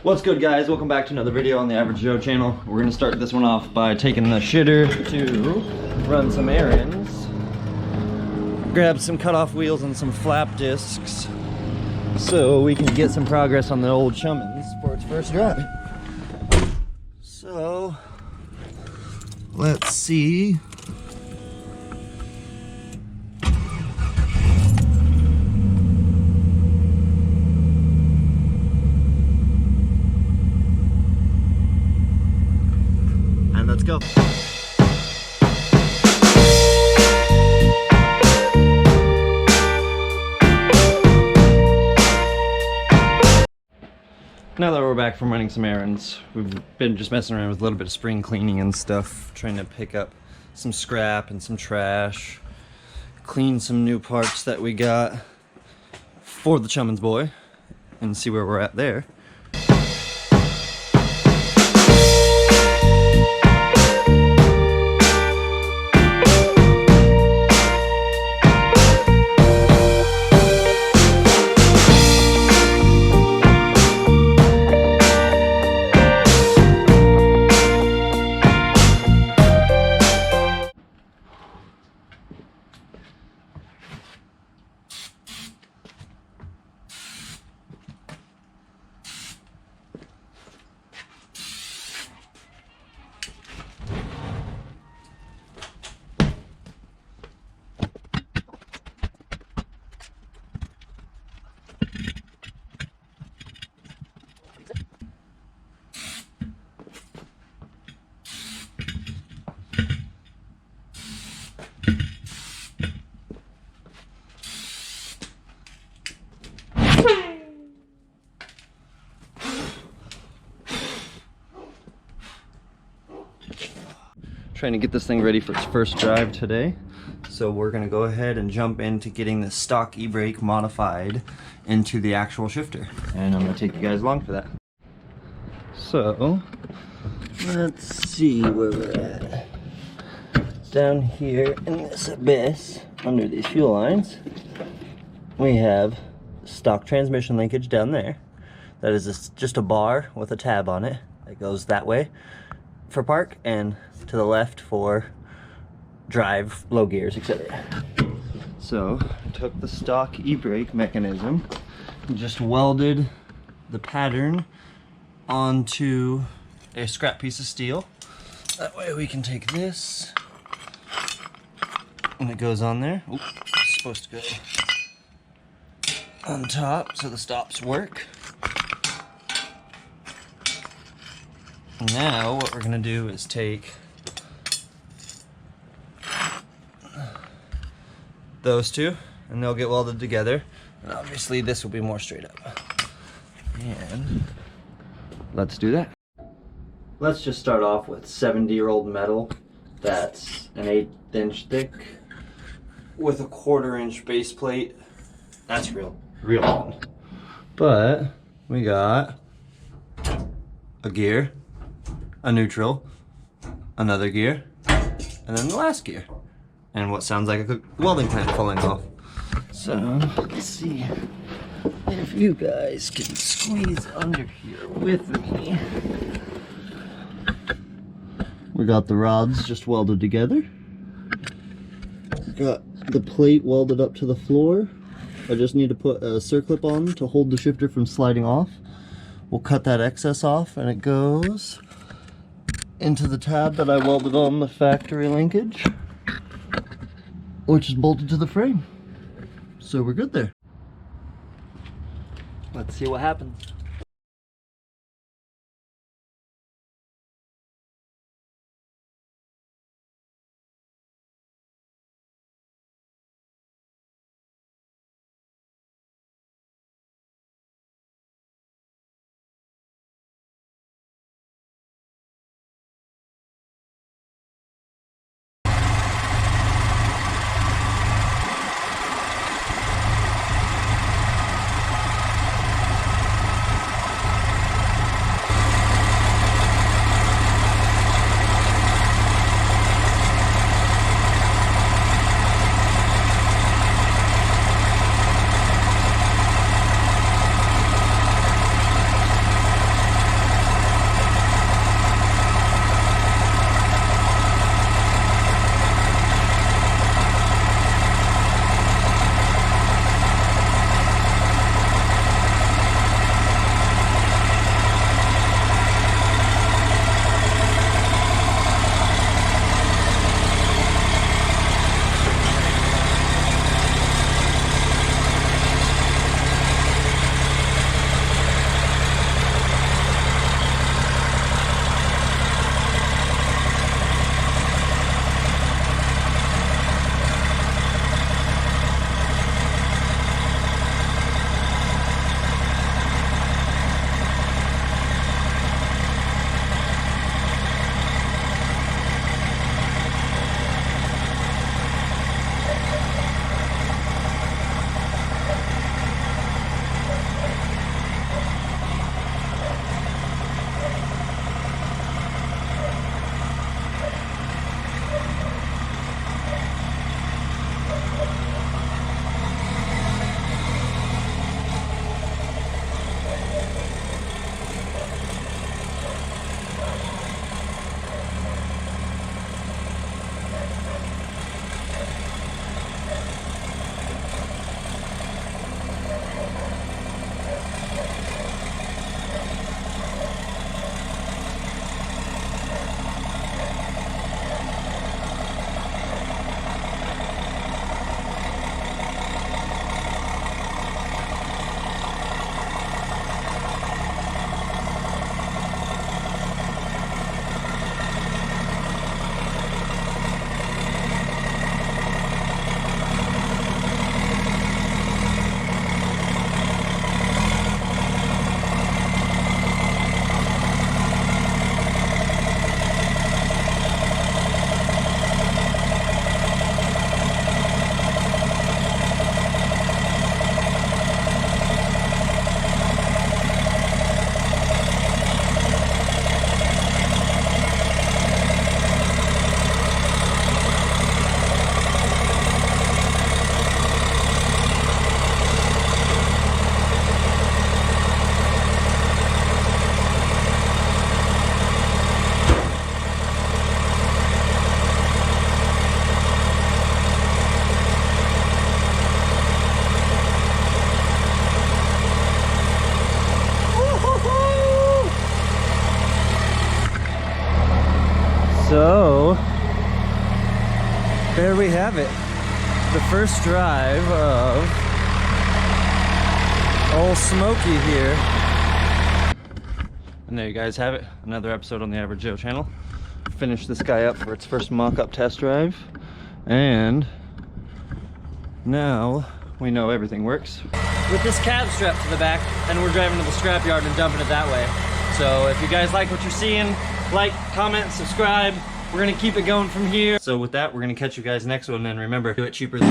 What's good, guys? Welcome back to another video on the Average Joe channel. We're gonna start this one off by taking the shitter to run some errands, grab some cutoff wheels and some flap discs so we can get some progress on the old Chummins for its first drive. So let's see. Let's go. Now that we're back from running some errands, we've been just messing around with a little bit of spring cleaning and stuff, trying to pick up some scrap and some trash, clean some new parts that we got for the Cummins boy, and see where we're at there. Trying to get this thing ready for its first drive today. So we're gonna go ahead and jump into getting the stock e-brake modified into the actual shifter. And I'm gonna take you guys along for that. So, let's see where we're at. Down here in this abyss, under these fuel lines, we have stock transmission linkage down there. That is just a bar with a tab on it that goes that way for park and to the left for drive, low gears, etc. So I took the stock e-brake mechanism and just welded the pattern onto a scrap piece of steel. That way we can take this and it goes on there. Oops, it's supposed to go on top so the stops work. Now what we're gonna do is take those two and they'll get welded together, and obviously this will be more straight up. And let's do that. Let's just start off with 70-year-old metal that's an 1/8 inch thick with a 1/4 inch base plate. That's real long. But we got a gear, a neutral, another gear, and then the last gear. And what sounds like a welding clamp falling off. So, let's see if you guys can squeeze under here with me. We got the rods just welded together. Got the plate welded up to the floor. I just need to put a circlip on to hold the shifter from sliding off. We'll cut that excess off and it goes into the tab that I welded on the factory linkage, which is bolted to the frame. So we're good there. Let's see what happens. So, there we have it. The first drive of old Smokey here. And there you guys have it. Another episode on the Average Joe channel. Finished this guy up for its first mock-up test drive. And now we know everything works. With this cab strapped to the back, and we're driving to the scrapyard and dumping it that way. So if you guys like what you're seeing, like, comment, subscribe. We're gonna keep it going from here. So with that, we're gonna catch you guys next one, and remember, do it cheaper than